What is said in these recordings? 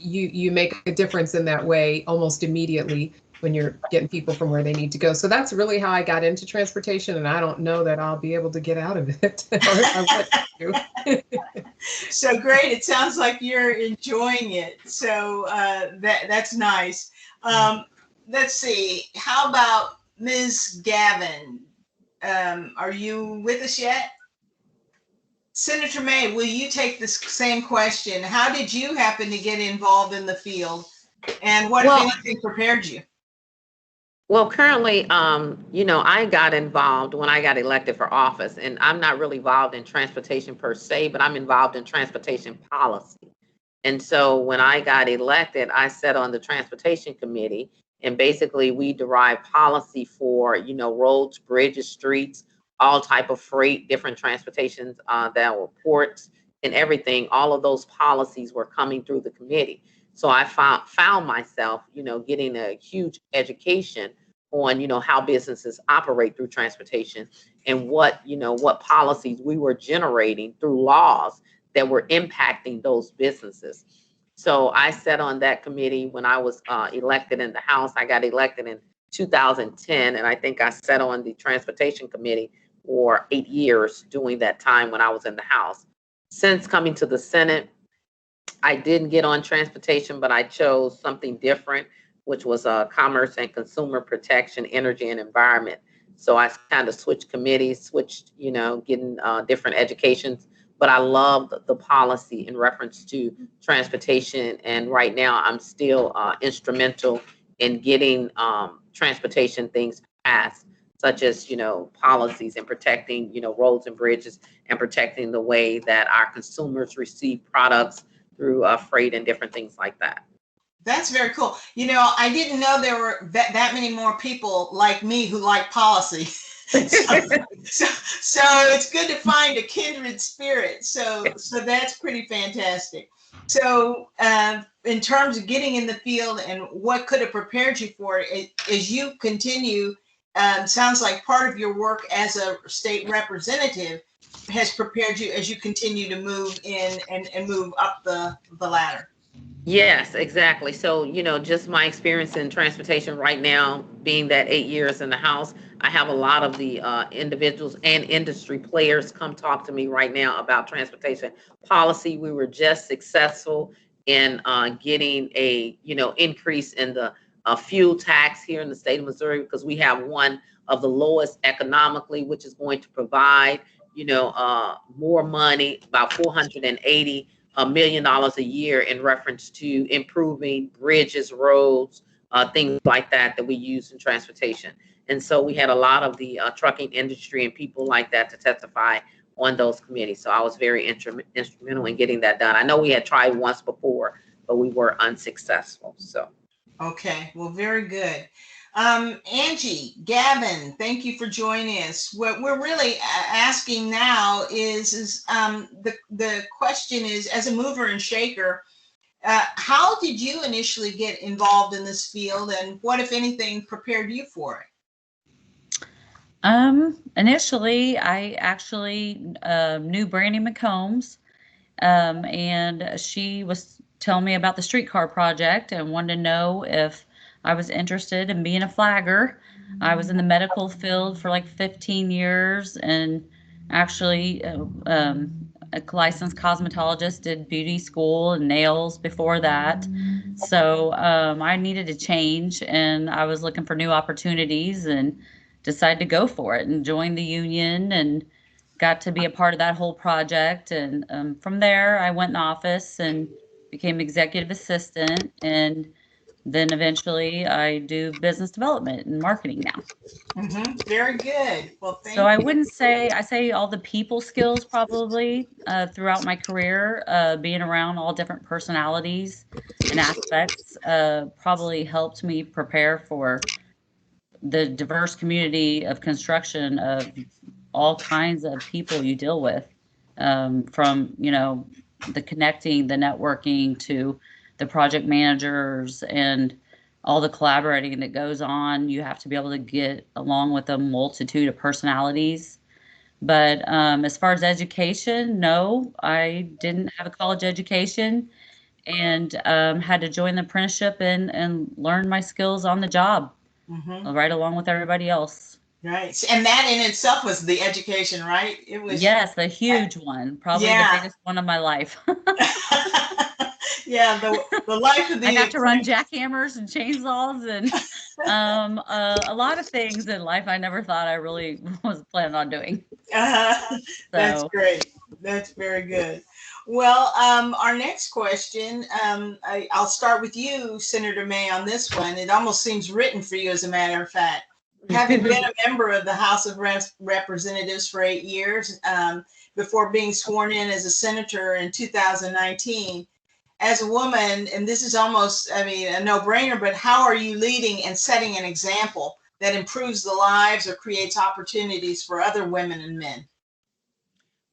you make a difference in that way almost immediately when you're getting people from where they need to go. So that's really how I got into transportation, and I don't know that I'll be able to get out of it or if I want to. So great. It sounds like you're enjoying it. So that's nice. Let's see. How about Ms. Gavin? Are you with us yet? Senator May, will you take this same question? How did you happen to get involved in the field? And what, if Well, anything, prepared you? well, currently, I got involved when I got elected for office, and I'm not really involved in transportation per se, but I'm involved in transportation policy. And so when I got elected, I sat on the transportation committee, and basically we derive policy for, roads, bridges, streets, all type of freight, different transportations, that were ports and everything. All of those policies were coming through the committee. So I found myself, getting a huge education on, how businesses operate through transportation, and what policies we were generating through laws that were impacting those businesses. So I sat on that committee when I was elected in the House. I got elected in 2010, and I think I sat on the transportation committee for 8 years during that time when I was in the House. Since coming to the Senate, I didn't get on transportation, but I chose something different, which was commerce and consumer protection, energy and environment. So I kind of switched committees, switched, getting different educations. But I loved the policy in reference to transportation. And right now I'm still instrumental in getting transportation things passed, such as, policies and protecting, roads and bridges, and protecting the way that our consumers receive products through freight and different things like that. That's very cool. I didn't know there were that many more people like me who like policy. So it's good to find a kindred spirit. So that's pretty fantastic. So in terms of getting in the field and what could have prepared you for it, as you continue, sounds like part of your work as a state representative has prepared you as you continue to move in and move up the ladder. Yes, exactly. So, just my experience in transportation right now, being that 8 years in the House, I have a lot of the individuals and industry players come talk to me right now about transportation policy. We were just successful in getting a, increase in the fuel tax here in the state of Missouri, because we have one of the lowest economically, which is going to provide, more money, about 480 $1 million a year in reference to improving bridges, roads, things like that we use in transportation. And so we had a lot of the trucking industry and people like that to testify on those committees. So I was very instrumental in getting that done. I know we had tried once before, but we were unsuccessful. So. Okay, well, very good. Angie, Gavin, thank you for joining us. What we're really asking now is the question is, as a mover and shaker, how did you initially get involved in this field, and what, if anything, prepared you for it? Initially, I actually knew Brandy McCombs, and she was telling me about the streetcar project and wanted to know if I was interested in being a flagger. I was in the medical field for like 15 years and actually a licensed cosmetologist, did beauty school and nails before that. So I needed to change, and I was looking for new opportunities and decided to go for it and join the union and got to be a part of that whole project. And from there, I went in office and became executive assistant, and then eventually I do business development and marketing now. Very good. Well, thank So you. I wouldn't say, I say all the people skills probably throughout my career, being around all different personalities and aspects probably helped me prepare for the diverse community of construction of all kinds of people you deal with, from, the connecting, the networking to the project managers and all the collaborating that goes on. You have to be able to get along with a multitude of personalities. But as far as education, no, I didn't have a college education. and had to join the apprenticeship and learn my skills on the job right along with everybody else. Right. And that in itself was the education, right? It was. Yes, a huge one, probably the Yeah. biggest one of my life. Yeah, the life of the I got to run jackhammers and chainsaws and a lot of things in life I never thought I really was planning on doing. That's great. That's very good. Well, our next question, I'll start with you, Senator May, on this one. It almost seems written for you, as a matter of fact. Having been a member of the House of Representatives for 8 years, before being sworn in as a senator in 2019, as a woman, and this is almost, I mean, a no-brainer, but how are you leading and setting an example that improves the lives or creates opportunities for other women and men?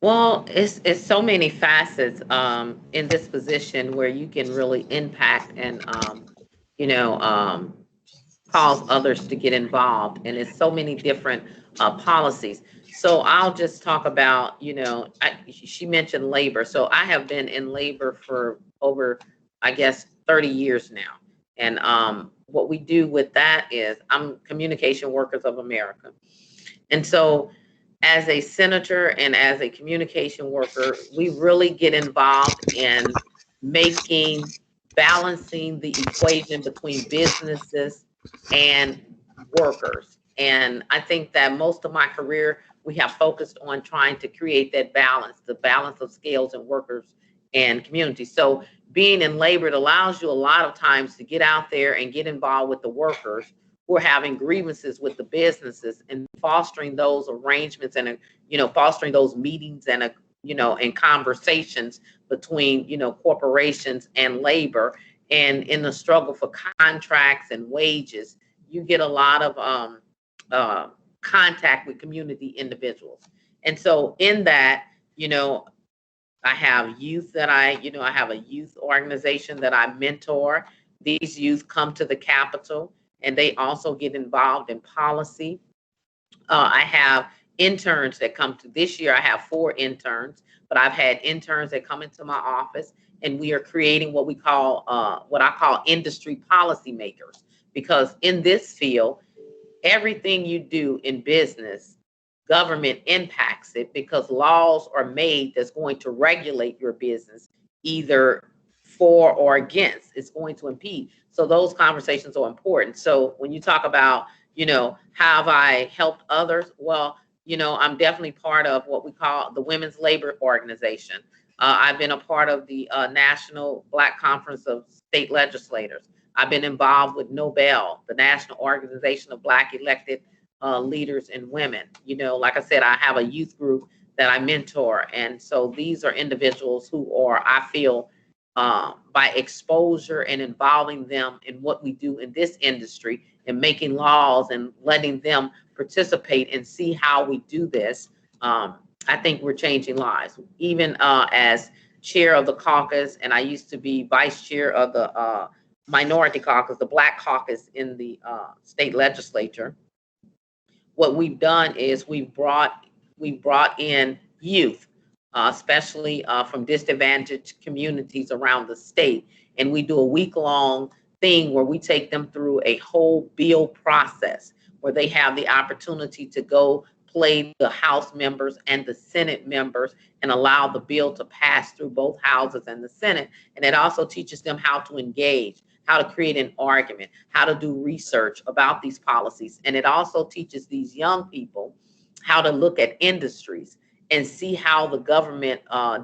Well, it's so many facets in this position where you can really impact and you know cause others to get involved, and it's so many different policies. So I'll just talk about, she mentioned labor. So I have been in labor for over, I guess, 30 years now. And what we do with that is I'm Communication Workers of America. And so as a senator and as a communication worker, we really get involved in balancing the equation between businesses and workers. And I think that most of my career, we have focused on trying to create that balance, the balance of scales and workers and community. So being in labor, it allows you a lot of times to get out there and get involved with the workers who are having grievances with the businesses, and fostering those arrangements and, fostering those meetings and, and conversations between, corporations and labor. And in the struggle for contracts and wages, you get a lot of contact with community individuals. And so in that, I have youth that I have a youth organization that I mentor. These youth come to the Capitol and they also get involved in policy. I have interns that come to this year. I have 4 interns, but I've had interns that come into my office, and we are creating what I call industry policy makers, because in this field, everything you do in business, government impacts it, because laws are made that's going to regulate your business, either for or against. It's going to impede. So those conversations are important. So when you talk about, have I helped others? Well, I'm definitely part of what we call the Women's Labor Organization. I've been a part of the National Black Conference of State Legislators. I've been involved with Nobel, the National Organization of Black Elected Leaders and Women. Like I said, I have a youth group that I mentor. And so these are individuals who are, I feel, by exposure and involving them in what we do in this industry and making laws and letting them participate and see how we do this, I think we're changing lives. Even as chair of the caucus, and I used to be vice chair of the minority caucus, the Black caucus in the state legislature. What we've done is we've brought in youth, especially from disadvantaged communities around the state, and we do a week-long thing where we take them through a whole bill process where they have the opportunity to go play the House members and the Senate members and allow the bill to pass through both houses and the Senate. And it also teaches them how to engage, how to create an argument, how to do research about these policies. And it also teaches these young people how to look at industries and see how the government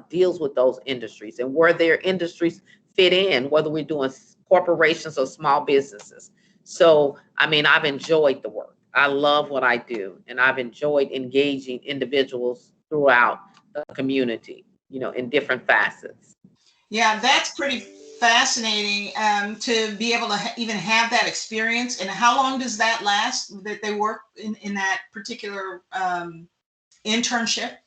deals with those industries and where their industries fit in, whether we're doing corporations or small businesses. So, I mean, I've enjoyed the work. I love what I do, and I've enjoyed engaging individuals throughout the community, in different facets. Yeah, that's pretty fascinating to be able to even have that experience. And how long does that last, that they work in that particular internship?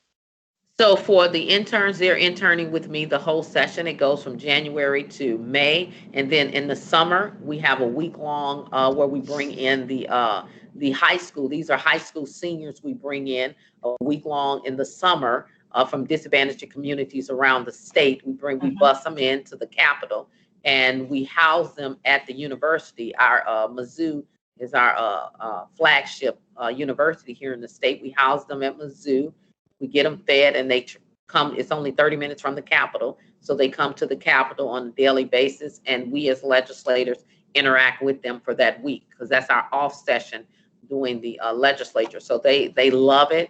So for the interns, they're interning with me the whole session. It goes from January to May. And then in the summer, we have a week long where we bring in the high school. These are high school seniors we bring in a week long in the summer from disadvantaged communities around the state. We bus them into the Capitol, and we house them at the university. Our Mizzou is our flagship university here in the state. We house them at Mizzou. We get them fed, and they come. It's only 30 minutes from the Capitol, so they come to the Capitol on a daily basis, and we as legislators interact with them for that week, because that's our off session doing the legislature. So they love it.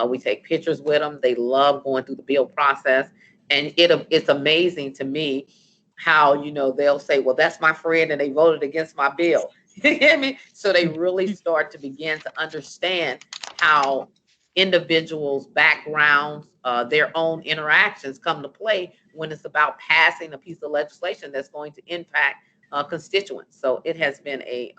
We take pictures with them. They love going through the bill process, and it's amazing to me how, you know, they'll say, well, that's my friend and they voted against my bill. You get me? So they really start to begin to understand how individuals' backgrounds, their own interactions come to play when it's about passing a piece of legislation that's going to impact constituents. So it has been a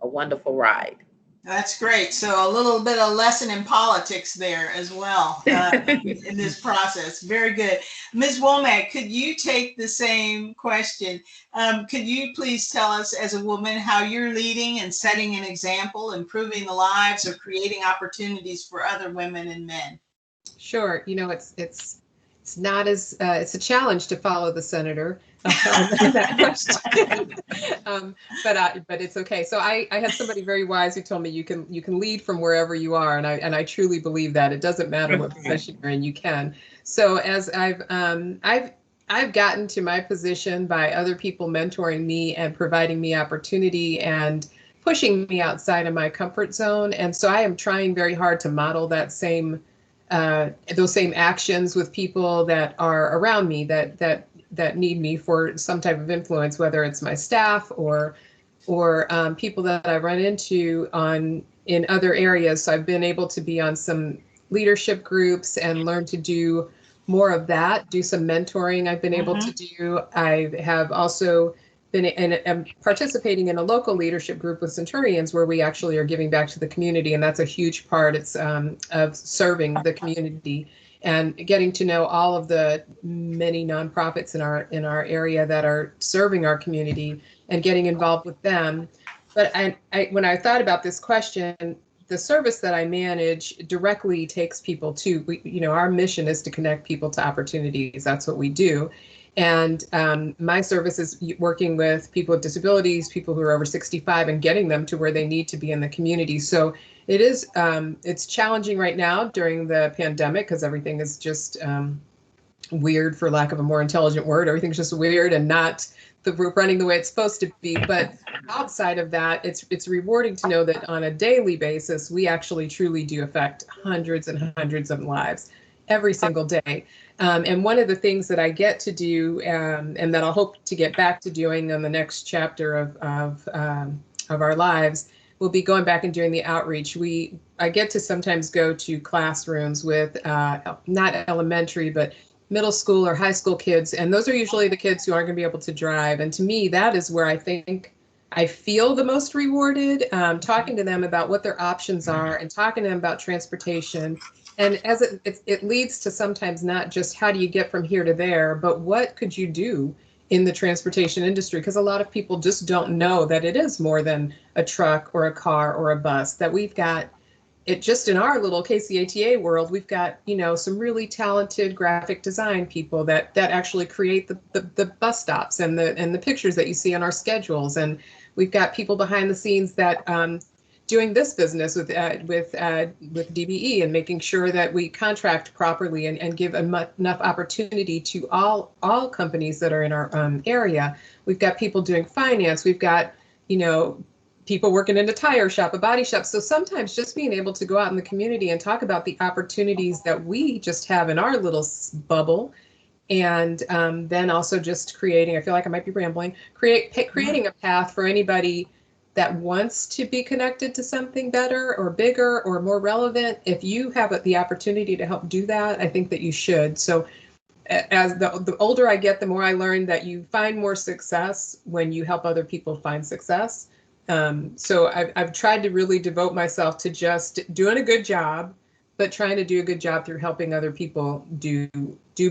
wonderful ride. That's great. So a little bit of lesson in politics there as well in this process. Very good. Ms. Womack, could you take the same question? Could you please tell us, as a woman, how you're leading and setting an example, improving the lives or creating opportunities for other women and men? Sure. You know, it's not as it's a challenge to follow the senator. But it's okay. So I had somebody very wise who told me you can lead from wherever you are, and I truly believe that. It doesn't matter what position you're in, you can. So as I've gotten to my position by other people mentoring me and providing me opportunity and pushing me outside of my comfort zone, and so I am trying very hard to model that those same actions with people that are around me that need me for some type of influence, whether it's my staff or people that I run into in other areas. So I've been able to be on some leadership groups and learn to do more of that, do some mentoring I've been able to do. I have also been participating in a local leadership group with Centurions, where we actually are giving back to the community, and that's a huge part. It's of serving the community and getting to know all of the many nonprofits in our area that are serving our community and getting involved with them. But when I thought about this question, the service that I manage directly takes people to, our mission is to connect people to opportunities. That's what we do. And my service is working with people with disabilities, people who are over 65, and getting them to where they need to be in the community. So it is, it's challenging right now during the pandemic, because everything is just weird, for lack of a more intelligent word. Everything's just weird and not running the way it's supposed to be. But outside of that, it's rewarding to know that on a daily basis, we actually truly do affect hundreds and hundreds of lives every single day. And one of the things that I get to do, and that I'll hope to get back to doing in the next chapter of our lives, will be going back and doing the outreach. I get to sometimes go to classrooms with not elementary, but middle school or high school kids. And those are usually the kids who aren't going to be able to drive. And to me, that is where I think I feel the most rewarded, talking to them about what their options are and talking to them about transportation. And as it leads to sometimes not just how do you get from here to there, but what could you do in the transportation industry? Because a lot of people just don't know that it is more than a truck or a car or a bus, that we've got it just in our little KCATA world. We've got, some really talented graphic design people that actually create the bus stops and the pictures that you see on our schedules. And we've got people behind the scenes that doing this business with DBE and making sure that we contract properly and give enough opportunity to all companies that are in our area. We've got people doing finance. We've got, people working in a tire shop, a body shop. So sometimes just being able to go out in the community and talk about the opportunities that we just have in our little bubble. And then also just creating, I feel like I might be rambling, creating a path for anybody that wants to be connected to something better or bigger or more relevant. If you have the opportunity to help do that, I think that you should. So as the older I get, the more I learn that you find more success when you help other people find success. So I've tried to really devote myself to just doing a good job, but trying to do a good job through helping other people do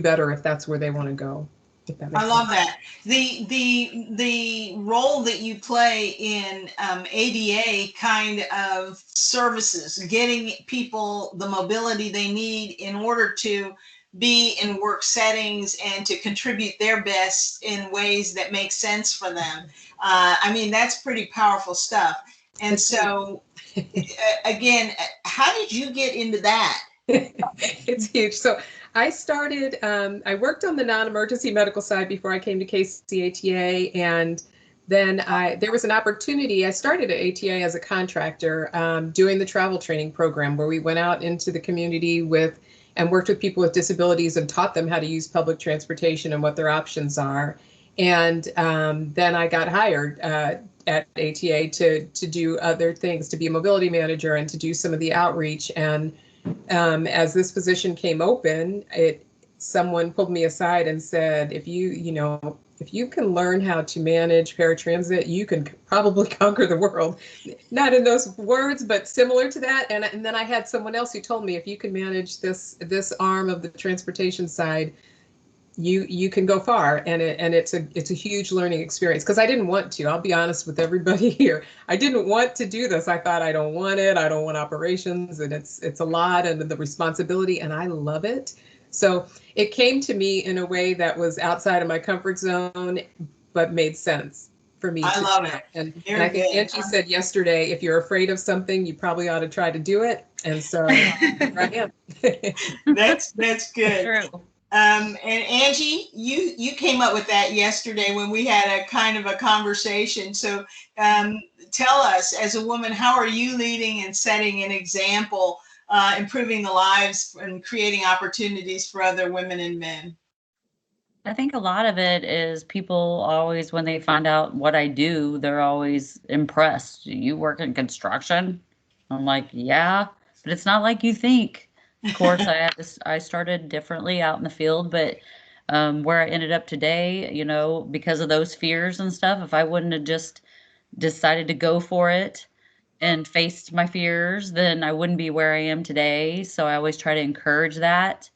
better if that's where they want to go. I love that. The role that you play in ADA kind of services, getting people the mobility they need in order to be in work settings and to contribute their best in ways that make sense for them. I mean, that's pretty powerful stuff. And so, again, how did you get into that? It's huge. So I started, I worked on the non-emergency medical side before I came to KCATA, and then there was an opportunity. I started at ATA as a contractor, doing the travel training program where we went out into the community and worked with people with disabilities and taught them how to use public transportation and what their options are. And then I got hired at ATA to do other things, to be a mobility manager and to do some of the outreach. And as this position came open, someone pulled me aside and said, if you can learn how to manage paratransit, you can probably conquer the world. Not in those words, but similar to that. And then I had someone else who told me, if you can manage this arm of the transportation side, you can go far. And it's a huge learning experience, because I didn't want to. I'll be honest with everybody here. I didn't want to do this. I thought, I don't want it. I don't want operations, and it's a lot, and the responsibility, and I love it. So it came to me in a way that was outside of my comfort zone, but made sense for me. I love it. And I think Angie said yesterday, if you're afraid of something, you probably ought to try to do it. And so here I am. That's good. True. And Angie, you came up with that yesterday when we had a kind of a conversation. So tell us, as a woman, how are you leading and setting an example, improving the lives and creating opportunities for other women and men? I think a lot of it is people always, when they find out what I do, they're always impressed. You work in construction? I'm like, yeah, but it's not like you think. Of course, I started differently out in the field, but where I ended up today, because of those fears and stuff, if I wouldn't have just decided to go for it and faced my fears, then I wouldn't be where I am today. So I always try to encourage that.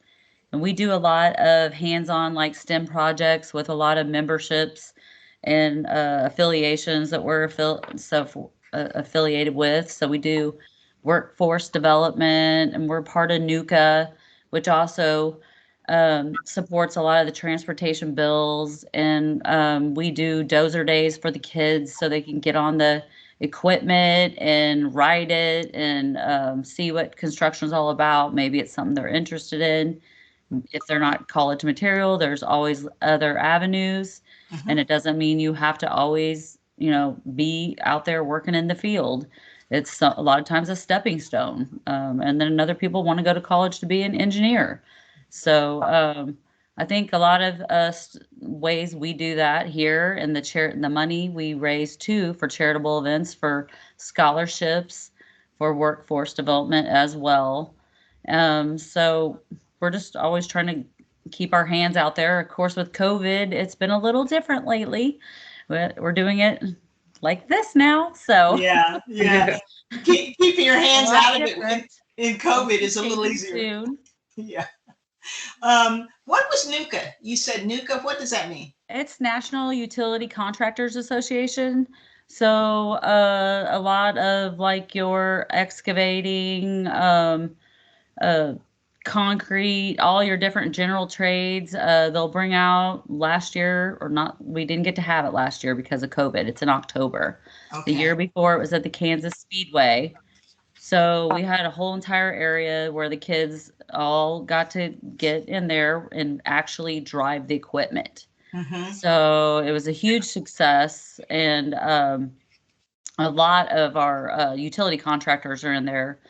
And we do a lot of hands-on like STEM projects with a lot of memberships and affiliations that we're affiliated with. So we do workforce development, and we're part of NUCA, which also supports a lot of the transportation bills. And we do dozer days for the kids so they can get on the equipment and ride it and see what construction is all about. Maybe it's something they're interested in. If they're not college material, there's always other avenues. And it doesn't mean you have to always, be out there working in the field. It's a lot of times a stepping stone. And then other people want to go to college to be an engineer. So I think a lot of ways we do that here, and the money we raise too for charitable events, for scholarships, for workforce development as well. So we're just always trying to keep our hands out there. Of course, with COVID, it's been a little different lately. We're doing it like this now. So yeah. Keeping your hands out of it in COVID is a little easier. Soon. Yeah. What was NUCA? You said NUCA. What does that mean? It's National Utility Contractors Association. So a lot of like your excavating, concrete, all your different general trades, they'll bring out last year, or not, we didn't get to have it last year because of COVID. It's in October. Okay. The year before it was at the Kansas Speedway. So we had a whole entire area where the kids all got to get in there and actually drive the equipment. So it was a huge success. And a lot of our utility contractors are in there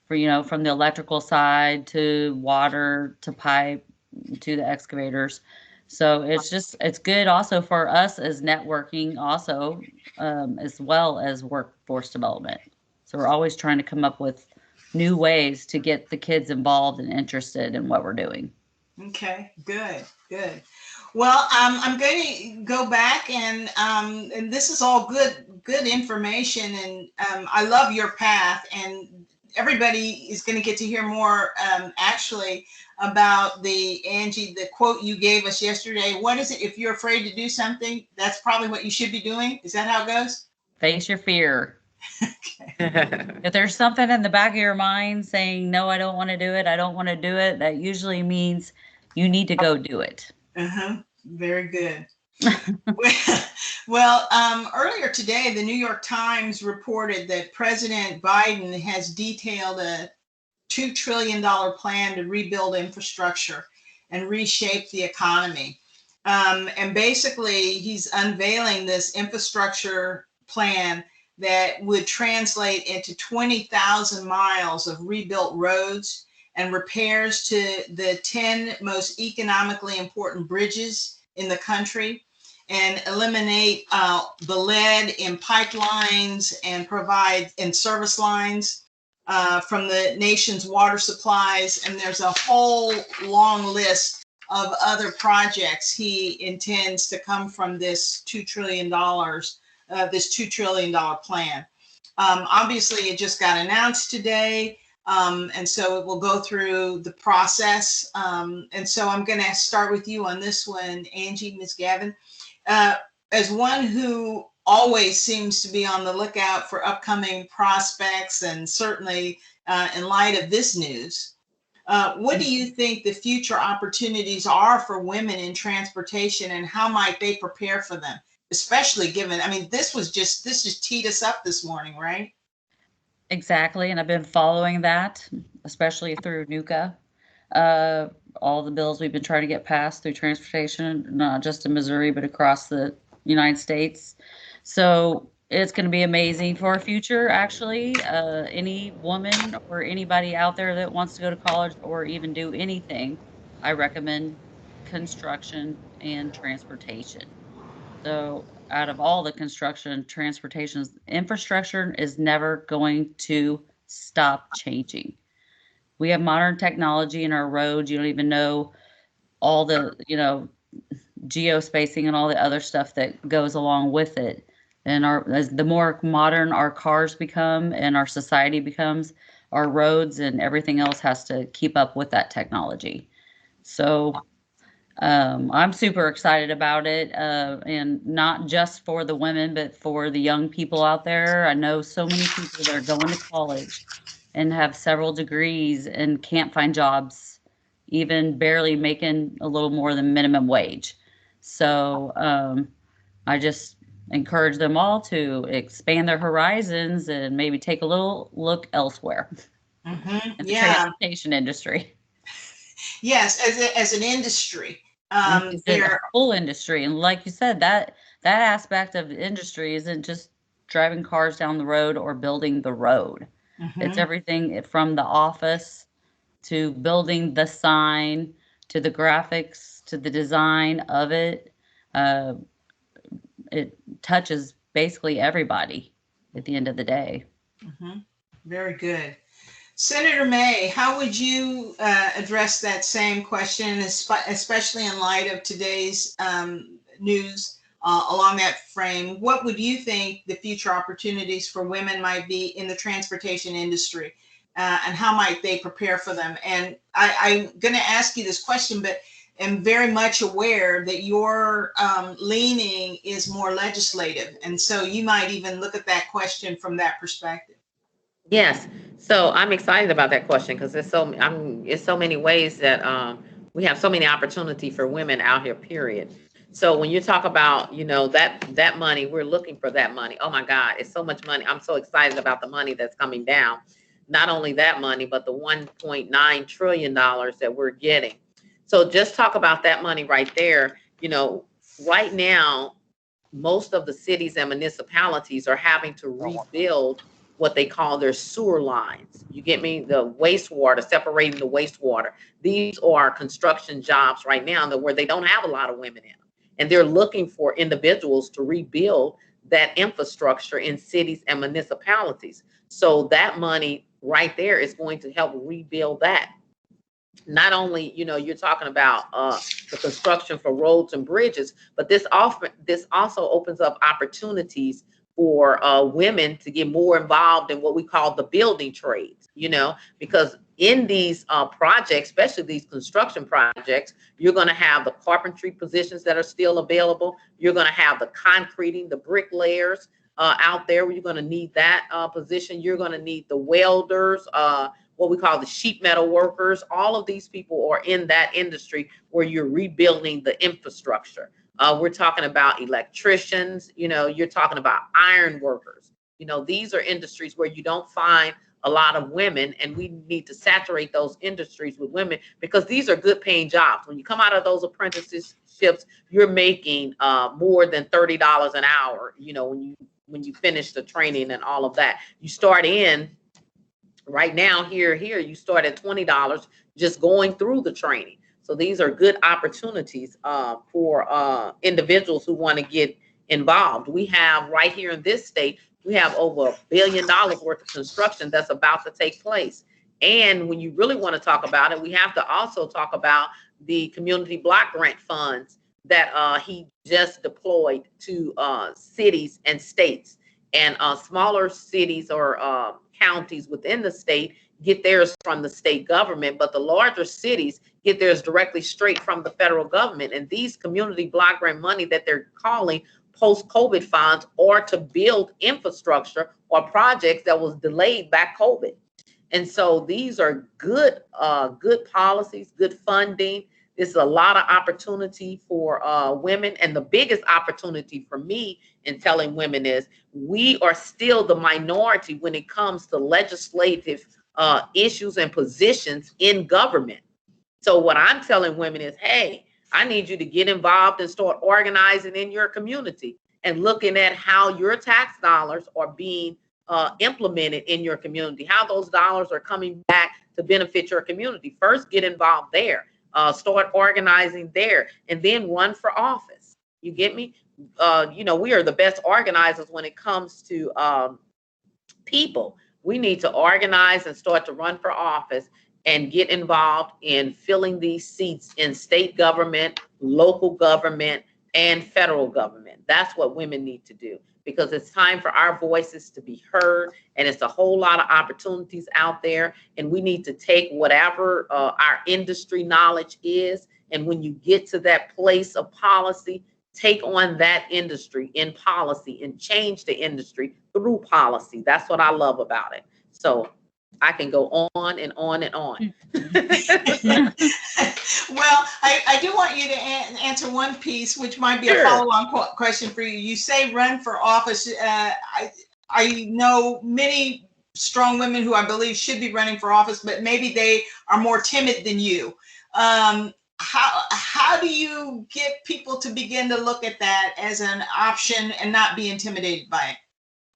for, from the electrical side to water to pipe to the excavators. So it's good also for us as networking also, as well as workforce development. So we're always trying to come up with new ways to get the kids involved and interested in what we're doing. Okay, good. Well, I'm going to go back and this is all good information, and I love your path, and everybody is going to get to hear more actually about Angie, the quote you gave us yesterday. What is it? If you're afraid to do something, that's probably what you should be doing. Is that how it goes? Face your fear. Okay. If there's something in the back of your mind saying, no, I don't want to do it, I don't want to do it, that usually means you need to go do it. Very good. Well, earlier today, the New York Times reported that President Biden has detailed a $2 trillion plan to rebuild infrastructure and reshape the economy. And basically, he's unveiling this infrastructure plan that would translate into 20,000 miles of rebuilt roads and repairs to the 10 most economically important bridges in the country, and eliminate the lead in pipelines and provide in service lines from the nation's water supplies. And there's a whole long list of other projects he intends to come from this $2 trillion plan. Obviously, it just got announced today. And so it will go through the process. And so I'm going to start with you on this one, Angie, Ms. Gavin. As one who always seems to be on the lookout for upcoming prospects, and certainly in light of this news, what do you think the future opportunities are for women in transportation, and how might they prepare for them? Especially given, I mean, this just teed us up this morning, right? Exactly. And I've been following that, especially through NUCA. All the bills we've been trying to get passed through transportation, not just in Missouri, but across the United States. So it's going to be amazing for our future, actually. Any woman or anybody out there that wants to go to college or even do anything, I recommend construction and transportation. So out of all the construction, transportation, infrastructure is never going to stop changing. We have modern technology in our roads. You don't even know all the, geospacing and all the other stuff that goes along with it. And as the more modern our cars become and our society becomes, our roads and everything else has to keep up with that technology. So I'm super excited about it, and not just for the women, but for the young people out there. I know so many people that are going to college and have several degrees and can't find jobs, even barely making a little more than minimum wage. So I just encourage them all to expand their horizons and maybe take a little look elsewhere in the transportation industry. Yes, as an industry. It's a whole industry. And like you said, that aspect of the industry isn't just driving cars down the road or building the road. It's everything from the office to building the sign to the graphics to the design of it. It touches basically everybody at the end of the day. Very good. Senator May, how would you address that same question, especially in light of today's news along that frame? What would you think the future opportunities for women might be in the transportation industry, and how might they prepare for them? And I'm going to ask you this question, but am very much aware that your leaning is more legislative. And so you might even look at that question from that perspective. Yes. So I'm excited about that question because it's so many ways that we have so many opportunity for women out here, period. So when you talk about, that money, we're looking for that money. Oh my God, it's so much money. I'm so excited about the money that's coming down. Not only that money, but the $1.9 trillion that we're getting. So just talk about that money right there. Right now, most of the cities and municipalities are having to rebuild what they call their sewer lines. You get me? The wastewater, separating the wastewater. These are construction jobs right now where they don't have a lot of women in them. And they're looking for individuals to rebuild that infrastructure in cities and municipalities. So that money right there is going to help rebuild that. Not only, you're talking about the construction for roads and bridges, but this also opens up opportunities for women to get more involved in what we call the building trades. you know, because in these projects, especially these construction projects, you're going to have the carpentry positions that are still available. You're going to have the concreting, the bricklayers out there where you're going to need that position. You're going to need the welders, what we call the sheet metal workers. All of these people are in that industry where you're rebuilding the infrastructure. We're talking about electricians, you know, you're talking about iron workers. You know, these are industries where you don't find a lot of women, and we need to saturate those industries with women because these are good paying jobs. When you come out of those apprenticeships, you're making more than $30 an hour, you know, when you finish the training and all of that. You start in right now here, you start at $20 just going through the training. So these are good opportunities for individuals who want to get involved. We have right here in this state, we have over $1 billion worth of construction that's about to take place. And when you really want to talk about it, we have to also talk about the community block grant funds that he just deployed to cities and states. And smaller cities or counties within the state get theirs from the state government, but the larger cities get theirs directly straight from the federal government. And these community block grant money that they're calling post-COVID funds or to build infrastructure or projects that was delayed by COVID. And so these are good policies, good funding. This is a lot of opportunity for women. And the biggest opportunity for me in telling women is we are still the minority when it comes to legislative issues and positions in government. So what I'm telling women is, hey, I need you to get involved and start organizing in your community and looking at how your tax dollars are being implemented in your community, how those dollars are coming back to benefit your community. First, get involved there, start organizing there, and then run for office. You get me? You know, we are the best organizers when it comes to people. We need to organize and start to run for office and get involved in filling these seats in state government, local government, and federal government. That's what women need to do because it's time for our voices to be heard, and it's a whole lot of opportunities out there, and we need to take whatever our industry knowledge is, and when you get to that place of policy, take on that industry in policy and change the industry through policy. That's what I love about it. So I can go on and on and on. Well, I do want you to answer one piece, which might be a follow-on question for you. You say run for office. I know many strong women who I believe should be running for office, but maybe they are more timid than you. How do you get people to begin to look at that as an option and not be intimidated by it?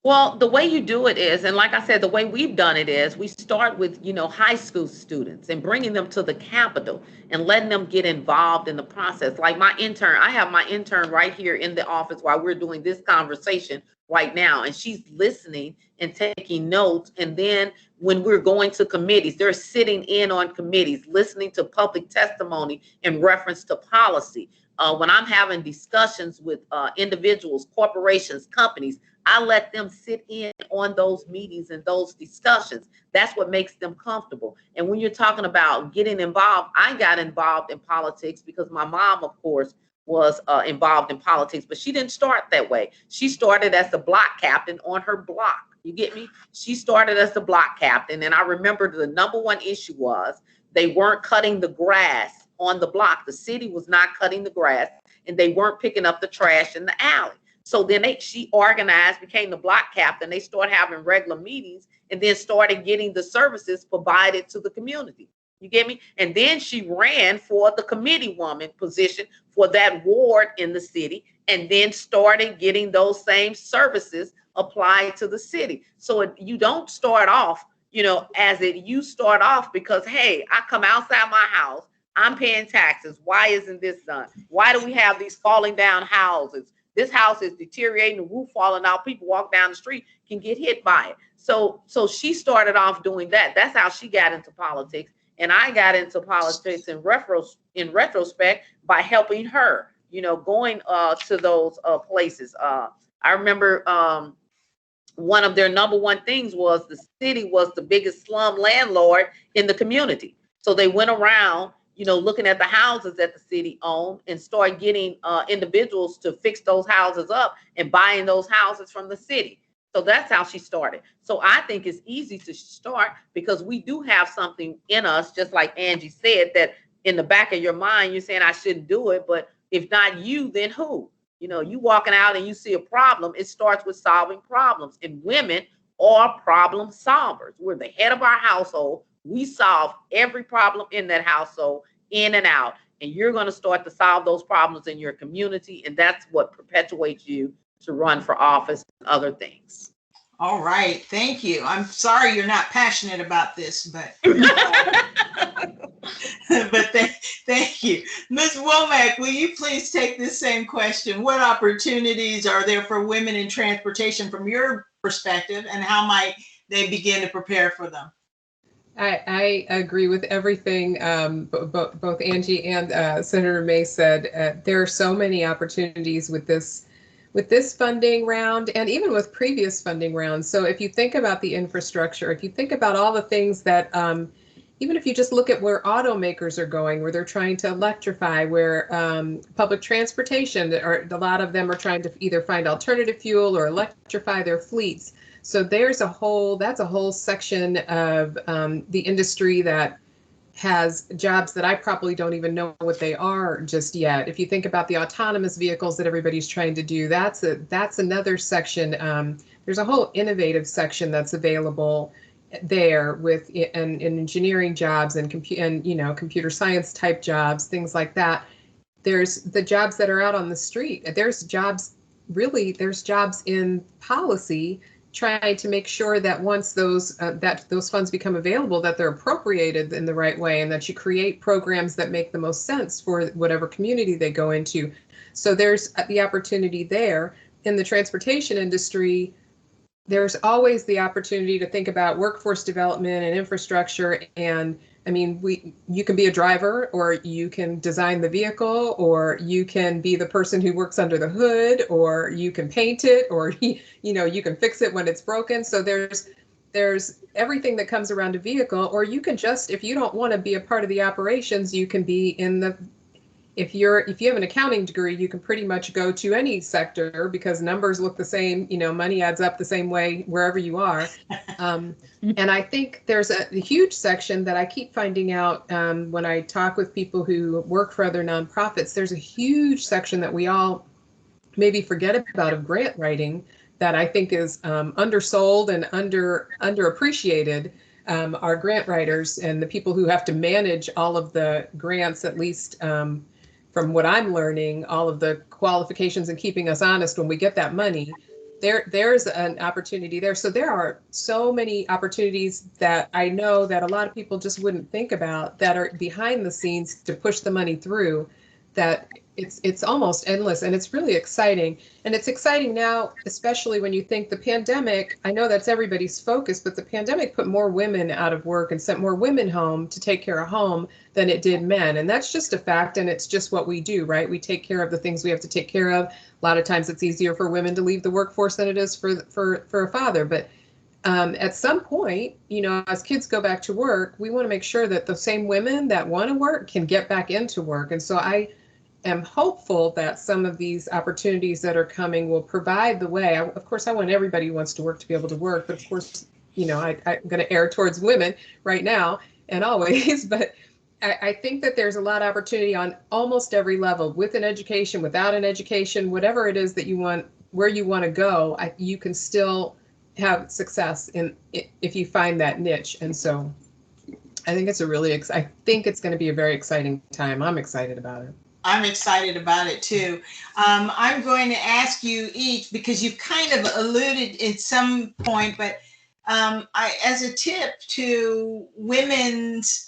Well, the way you do it is, and like I said, the way we've done it is we start with, you know, high school students and bringing them to the Capitol and letting them get involved in the process. Like my intern, I have my intern right here in the office while we're doing this conversation right now, and she's listening and taking notes. And then when we're going to committees, they're sitting in on committees, listening to public testimony in reference to policy. When I'm having discussions with individuals, corporations, companies, I let them sit in on those meetings and those discussions. That's what makes them comfortable. And when you're talking about getting involved, I got involved in politics because my mom, of course, was involved in politics, but she didn't start that way. She started as the block captain on her block. You get me? She started as the block captain. And I remember the number one issue was they weren't cutting the grass on the block. The city was not cutting the grass, and they weren't picking up the trash in the alley. So then she organized, became the block captain. They started having regular meetings and then started getting the services provided to the community. You get me? And then she ran for the committee woman position for that ward in the city, and then started getting those same services applied to the city. So you don't start off, you know, you start off because, hey, I come outside my house, I'm paying taxes. Why isn't this done? Why do we have these falling down houses? This house is deteriorating, the roof falling out. People walk down the street, can get hit by it. So she started off doing that. That's how she got into politics. And I got into politics in retrospect by helping her, you know, going to those places. I remember one of their number one things was the city was the biggest slum landlord in the community. So they went around, looking at the houses that the city owned and started getting individuals to fix those houses up and buying those houses from the city. So that's how she started. So I think it's easy to start because we do have something in us, just like Angie said, that in the back of your mind, you're saying I shouldn't do it, but if not you, then who? You walking out and you see a problem, it starts with solving problems. And women are problem solvers. We're the head of our household. We solve every problem in that household, in and out. And you're going to start to solve those problems in your community. And that's what perpetuates you to run for office and other things. All right. Thank you. I'm sorry you're not passionate about this, but but thank you. Ms. Womack, will you please take this same question? What opportunities are there for women in transportation from your perspective, and how might they begin to prepare for them? I agree with everything both Angie and Senator May said. There are so many opportunities with this funding round, and even with previous funding rounds. So if you think about the infrastructure, if you think about all the things that, even if you just look at where automakers are going, where they're trying to electrify, where public transportation, or a lot of them are trying to either find alternative fuel or electrify their fleets. So that's a whole section of the industry that has jobs that I probably don't even know what they are just yet. If you think about the autonomous vehicles that everybody's trying to do, that's another section. There's a whole innovative section that's available there with and engineering jobs and computer science type jobs, things like that. There's the jobs that are out on the street. There's jobs in policy, trying to make sure that once those funds become available, that they're appropriated in the right way, and that you create programs that make the most sense for whatever community they go into. So there's the opportunity there. In the transportation industry, there's always the opportunity to think about workforce development and infrastructure. And I mean, you can be a driver, or you can design the vehicle, or you can be the person who works under the hood, or you can paint it, or you can fix it when it's broken. So there's everything that comes around a vehicle. Or you can just, if you don't want to be a part of the operations, you can be in the, if you have an accounting degree, you can pretty much go to any sector because numbers look the same, money adds up the same way wherever you are. And I think there's a huge section that I keep finding out when I talk with people who work for other nonprofits. There's a huge section that we all maybe forget about of grant writing that I think is undersold and underappreciated. Our grant writers and the people who have to manage all of the grants, at least from what I'm learning, all of the qualifications and keeping us honest when we get that money. There's an opportunity there. So there are so many opportunities that I know that a lot of people just wouldn't think about that are behind the scenes to push the money through, that it's almost endless, and it's really exciting. And it's exciting now, especially when you think the pandemic, I know that's everybody's focus, but the pandemic put more women out of work and sent more women home to take care of home than it did men. And that's just a fact, and it's just what we do, right? We take care of the things we have to take care of. A lot of times it's easier for women to leave the workforce than it is for a father. But at some point, as kids go back to work, we want to make sure that the same women that want to work can get back into work. And so I am hopeful that some of these opportunities that are coming will provide the way. Of course, I want everybody who wants to work to be able to work, but of course, I'm going to err towards women right now and always, but I think that there's a lot of opportunity on almost every level, with an education, without an education, whatever it is that you want, where you want to go, you can still have success if you find that niche. And so I think it's I think it's going to be a very exciting time. I'm excited about it. I'm excited about it too. I'm going to ask you each, because you've kind of alluded at some point, but as a tip to women's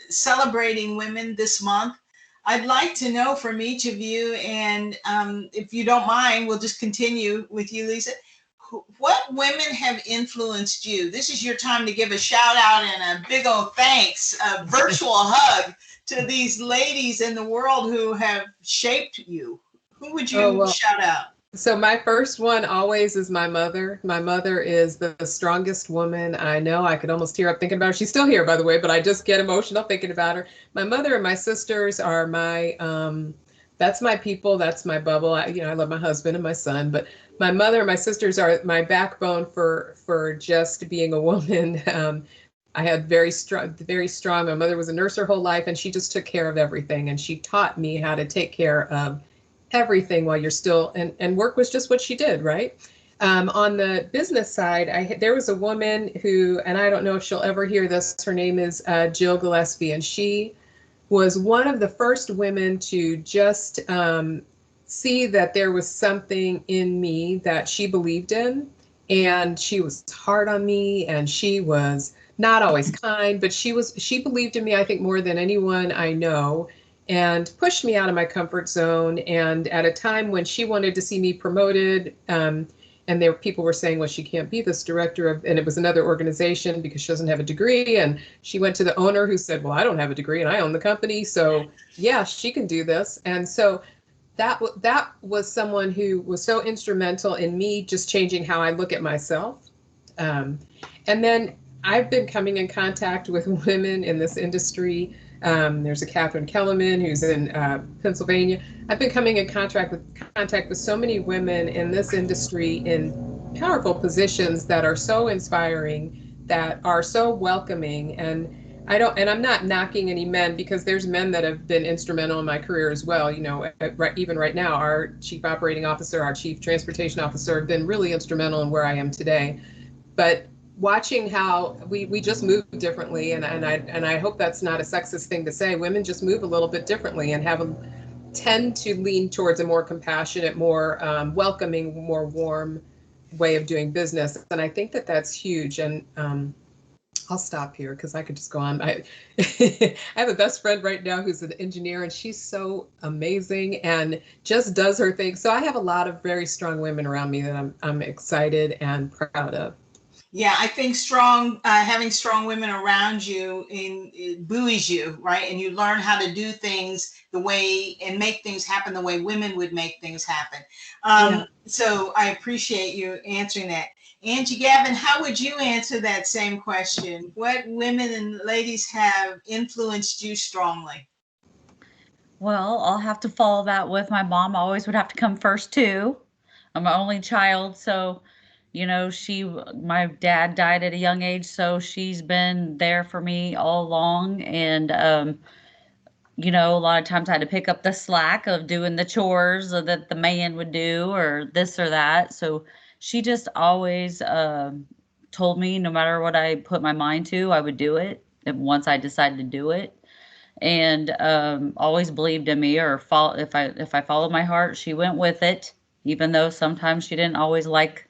celebrating women this month, I'd like to know from each of you, and if you don't mind, we'll just continue with you, Lisa. What women have influenced you? This is your time to give a shout out and a big old thanks, a virtual hug to these ladies in the world who have shaped you. Who would you shout out? So my first one always is my mother. My mother is the strongest woman I know. I could almost tear up thinking about her. She's still here, by the way, but I just get emotional thinking about her. My mother and my sisters are my that's my people, that's my bubble. I love my husband and my son, but my mother and my sisters are my backbone for just being a woman. I had very strong, very strong. My mother was a nurse her whole life, and she just took care of everything, and she taught me how to take care of everything while you're still, and work was just what she did, right? On the business side, there was a woman who, and I don't know if she'll ever hear this, her name is Jill Gillespie, and she was one of the first women to just see that there was something in me that she believed in. And she was hard on me, and she was not always kind, but she believed in me, I think, more than anyone I know, and pushed me out of my comfort zone. And at a time when she wanted to see me promoted, and people were saying, well, she can't be this director of, and it was another organization because she doesn't have a degree. And she went to the owner who said, well, I don't have a degree and I own the company. So yeah, she can do this. And so that was someone who was so instrumental in me just changing how I look at myself. Um, and then I've been coming in contact with women in this industry. There's a Catherine Kellerman who's in Pennsylvania. I've been coming in contact with so many women in this industry in powerful positions that are so inspiring, that are so welcoming. And I'm not knocking any men, because there's men that have been instrumental in my career as well. Even right now, our chief operating officer, our chief transportation officer have been really instrumental in where I am today. But watching how we just move differently, and I hope that's not a sexist thing to say. Women just move a little bit differently and tend to lean towards a more compassionate, more welcoming, more warm way of doing business. And I think that that's huge. And I'll stop here because I could just go on. I have a best friend right now who's an engineer, and she's so amazing and just does her thing. So I have a lot of very strong women around me that I'm excited and proud of. Yeah, I think having strong women around you it buoys you, right? And you learn how to do things the way and make things happen the way women would make things happen. Yeah. So I appreciate you answering that. Angie Gavin, how would you answer that same question? What women and ladies have influenced you strongly? Well, I'll have to follow that with my mom always would have to come first too. I'm an only child, so my dad died at a young age, so she's been there for me all along. And a lot of times I had to pick up the slack of doing the chores that the man would do or this or that. So she just always told me no matter what I put my mind to, I would do it. And once I decided to do it, and always believed in me, or if I followed my heart, she went with it, even though sometimes she didn't always like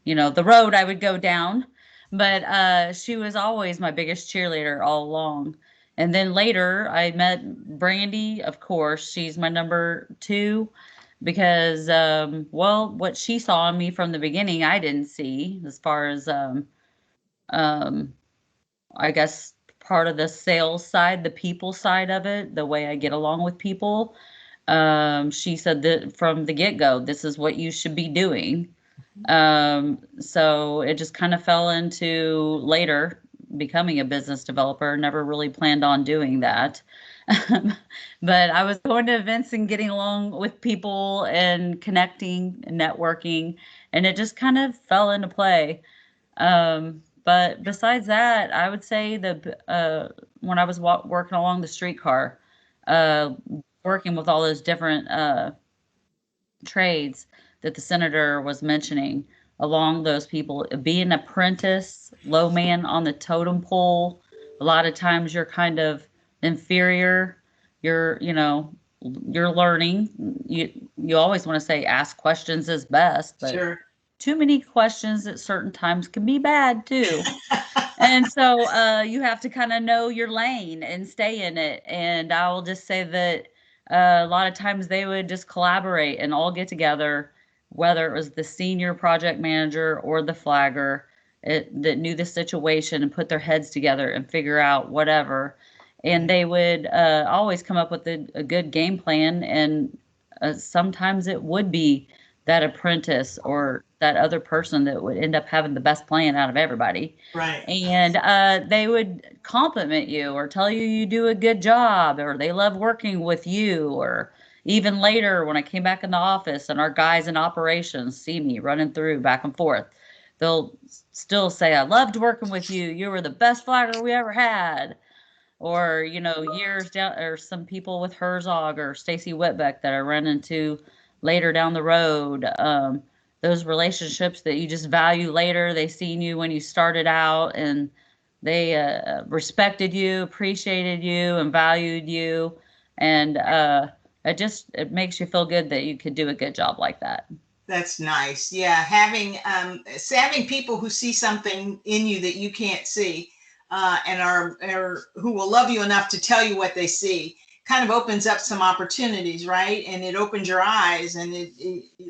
the road I would go down. But she was always my biggest cheerleader all along. And then later I met Brandy, of course. She's my number two because, what she saw in me from the beginning, I didn't see, as far as, um, I guess, part of the sales side, the people side of it, the way I get along with people. She said that from the get-go, this is what you should be doing. So it just kind of fell into later becoming a business developer. Never really planned on doing that. But I was going to events and getting along with people and connecting and networking, and it just kind of fell into play. But besides that, I would say when I was working along the streetcar, uh, working with all those different trades that the senator was mentioning, along those people, being an apprentice, low man on the totem pole, a lot of times you're kind of inferior. You're learning. You always want to say ask questions is best, but Sure. too many questions at certain times can be bad too. And so you have to kind of know your lane and stay in it. And I will just say that a lot of times they would just collaborate and all get together, whether it was the senior project manager or the flagger that knew the situation, and put their heads together and figure out whatever. And they would always come up with a good game plan. And sometimes it would be that apprentice or that other person that would end up having the best plan out of everybody. Right. And they would compliment you or tell you you do a good job or they love working with you. Or even later when I came back in the office and our guys in operations see me running through back and forth, they'll still say, I loved working with you. You were the best flagger we ever had. Or, you know, years down, or some people with Herzog or Stacy Whitbeck that I run into later down the road. Those relationships that you just value later, they seen you when you started out and they respected you, appreciated you, and valued you. And it makes you feel good that you could do a good job like that. That's nice. Yeah, having people who see something in you that you can't see, and are who will love you enough to tell you what they see, kind of opens up some opportunities, right? And it opens your eyes, and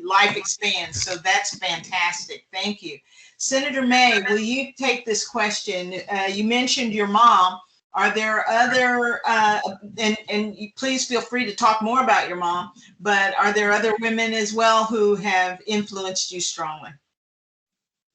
life expands. So that's fantastic. Thank you, Senator May. Will you take this question? You mentioned your mom. Are there other, and you please feel free to talk more about your mom, but are there other women as well who have influenced you strongly?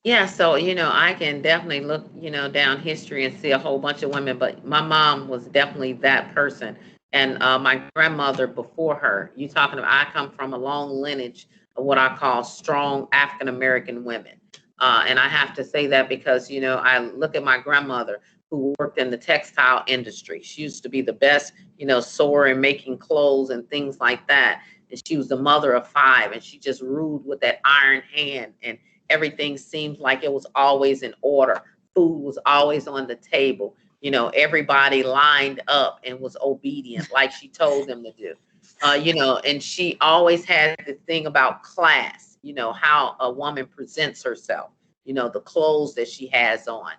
Yeah, so I can definitely look, down history and see a whole bunch of women, but my mom was definitely that person. And my grandmother before her, you talking about, I come from a long lineage of what I call strong African American women. And I have to say that because, I look at my grandmother who worked in the textile industry. She used to be the best, sewer and making clothes and things like that. And she was the mother of five, and she just ruled with that iron hand, and everything seemed like it was always in order. Food was always on the table. Everybody lined up and was obedient like she told them to do. And she always had the thing about class, how a woman presents herself, the clothes that she has on,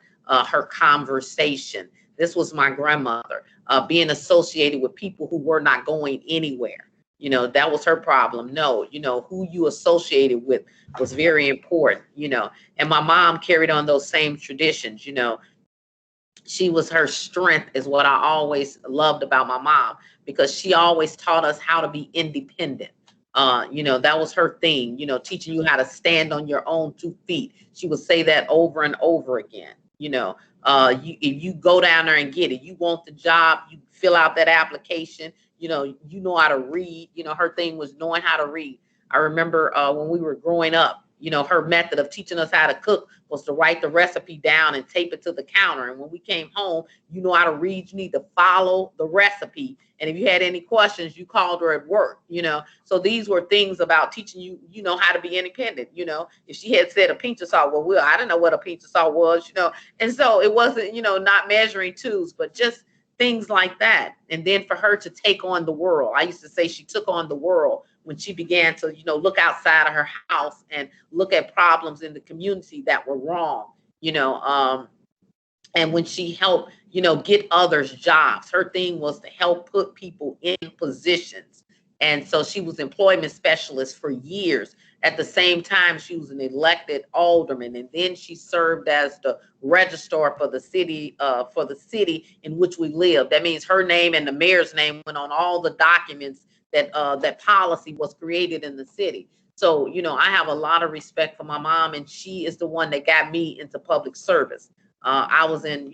her conversation. This was my grandmother, being associated with people who were not going anywhere. That was her problem. No, who you associated with was very important, and my mom carried on those same traditions. She was, her strength is what I always loved about my mom, because she always taught us how to be independent. That was her thing, teaching you how to stand on your own 2 feet. She would say that over and over again. If you go down there and get it, you want the job, you fill out that application, you know how to read. Her thing was knowing how to read. I remember when we were growing up, her method of teaching us how to cook was to write the recipe down and tape it to the counter. And when we came home, you know how to read, you need to follow the recipe. And if you had any questions, you called her at work, So these were things about teaching you, how to be independent. If she had said a pinch of salt, well, I didn't know what a pinch of salt was, And so it wasn't, not measuring tools, but just things like that. And then for her to take on the world, I used to say she took on the world when she began to, look outside of her house and look at problems in the community that were wrong, and when she helped, get others jobs. Her thing was to help put people in positions. And so she was employment specialist for years. At the same time, she was an elected alderman, and then she served as the registrar for the city in which we live. That means her name and the mayor's name went on all the documents that policy was created in the city. So, I have a lot of respect for my mom, and she is the one that got me into public service. I was in,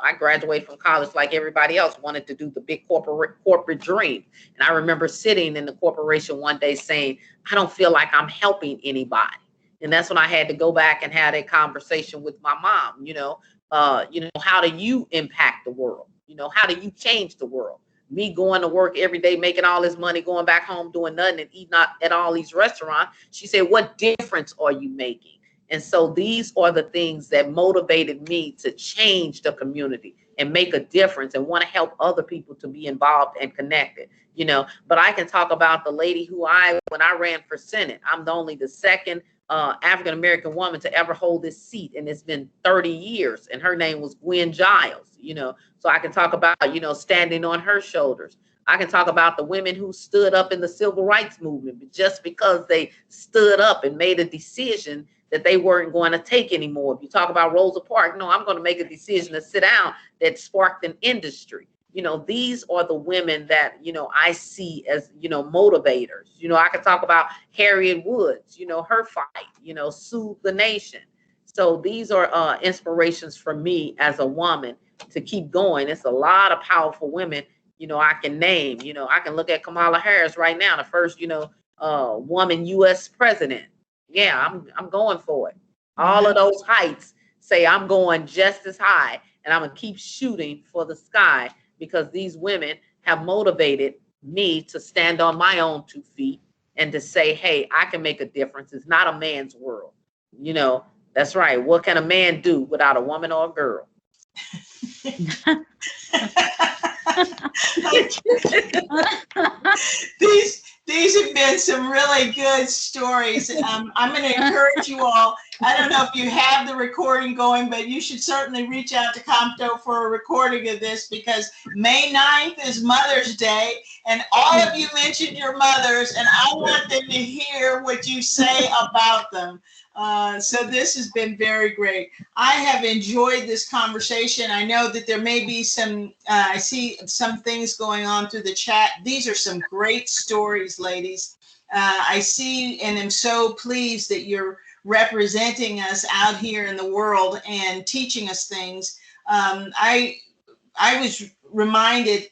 I graduated from college like everybody else, wanted to do the big corporate dream. And I remember sitting in the corporation one day saying, I don't feel like I'm helping anybody. And that's when I had to go back and have a conversation with my mom, how do you impact the world? How do you change the world? Me going to work every day, making all this money, going back home, doing nothing and eating at all these restaurants. She said, what difference are you making? And so these are the things that motivated me to change the community and make a difference and want to help other people to be involved and connected, But I can talk about the lady who when I ran for Senate, I'm the second African-American woman to ever hold this seat. And it's been 30 years. And her name was Gwen Giles, So I can talk about, standing on her shoulders. I can talk about the women who stood up in the civil rights movement, but just because they stood up and made a decision that they weren't going to take anymore. If you talk about Rosa Parks, no, I'm going to make a decision to sit down, that sparked an industry. these are the women that, I see as, motivators. I could talk about Harriet Woods, her fight, soothe the nation. So these are inspirations for me as a woman to keep going. It's a lot of powerful women, I can name. I can look at Kamala Harris right now, the first, woman U.S. president. Yeah, I'm going for it. All of those heights say I'm going just as high, and I'm gonna keep shooting for the sky, because these women have motivated me to stand on my own 2 feet and to say, hey, I can make a difference. It's not a man's world. That's right. What can a man do without a woman or a girl? These have been some really good stories. I'm going to encourage you all. I don't know if you have the recording going, but you should certainly reach out to COMTO for a recording of this, because May 9th is Mother's Day, and all of you mentioned your mothers, and I want them to hear what you say about them. So this has been very great. I have enjoyed this conversation. I know that there may be some, I see some things going on through the chat. These are some great stories, ladies. I see and am so pleased that you're representing us out here in the world and teaching us things. I was reminded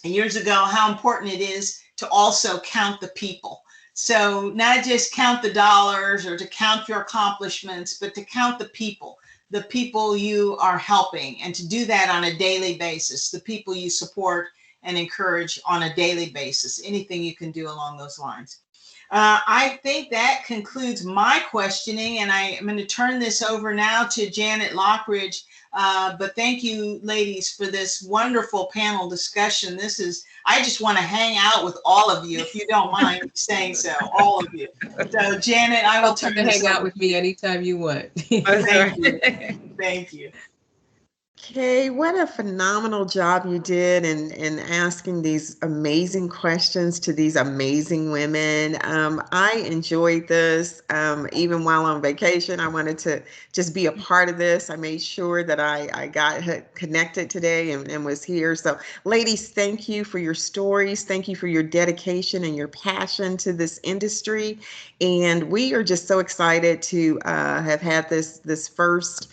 years ago how important it is to also count the people. So not just count the dollars or to count your accomplishments, but to count the people you are helping, and to do that on a daily basis, the people you support and encourage on a daily basis, anything you can do along those lines. I think that concludes my questioning, and I am going to turn this over now to Janet Lockridge. But thank you, ladies, for this wonderful panel discussion. I just want to hang out with all of you, if you don't mind saying so, all of you. So, Janet, I will turn this over. Hang out with me anytime you want. Thank you. Thank you. Kay, what a phenomenal job you did in asking these amazing questions to these amazing women. I enjoyed this. Even while on vacation, I wanted to just be a part of this. I made sure that I got connected today and was here. So ladies, thank you for your stories. Thank you for your dedication and your passion to this industry. And we are just so excited to have had this first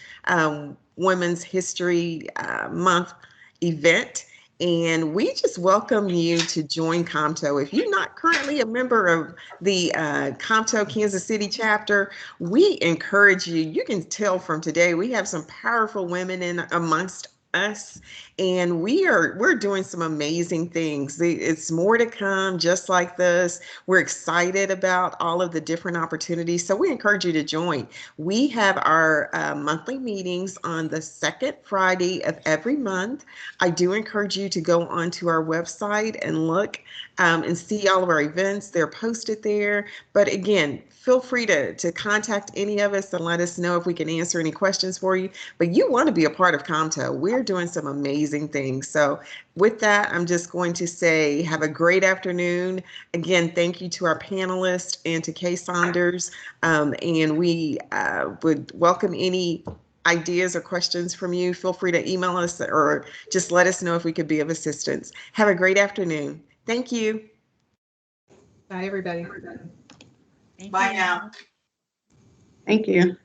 Women's History Month event, and we just welcome you to join COMTO. If you're not currently a member of the COMTO Kansas City chapter, we encourage you. You can tell from today we have some powerful women in amongst us, and we're doing some amazing things. It's more to come just like this. We're excited about all of the different opportunities, so we encourage you to join. We have our monthly meetings on the second Friday of every month. I do encourage you to go onto our website and look and see all of our events. They're posted there. But again, feel free to contact any of us and let us know if we can answer any questions for you. But you want to be a part of COMTO. We're doing some amazing things. So with that, I'm just going to say have a great afternoon. Again, thank you to our panelists and to Kay Saunders. And we would welcome any ideas or questions from you. Feel free to email us or just let us know if we could be of assistance. Have a great afternoon. Thank you. Bye, everybody. Bye now. Thank you.